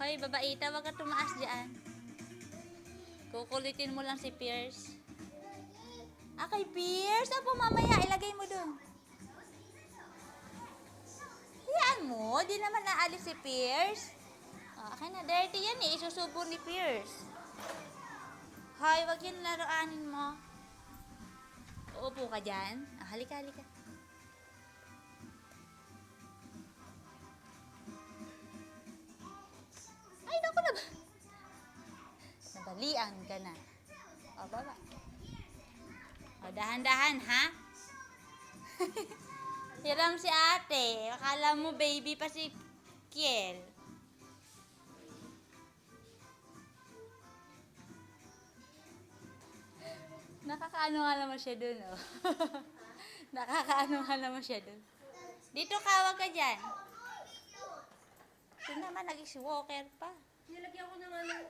Hoy, babaita, wag ka tumaas dyan. Kukulitin mo lang si Pierce. Ah, kay Pierce? Apo, mamaya, ilagay mo dun. Hayaan mo, di naman naalis si Pierce. Oh, akin na, dirty yan eh. Isusubo ni Pierce. Hoy, wag yun laruanin mo. Uupo ka dyan. Ah, halika, halika. Ay, naku na ba? Nabalian ka na. O, baba. O, dahan-dahan, ha? Hiram si ate. Akala mo baby pa si Kiel. Nakakaano nga naman siya dun, oh. Nakakaano nga naman siya dun. Dito ka, wag ka dyan. Ito naman, nag-walker pa. Nilagyan ko na nga ng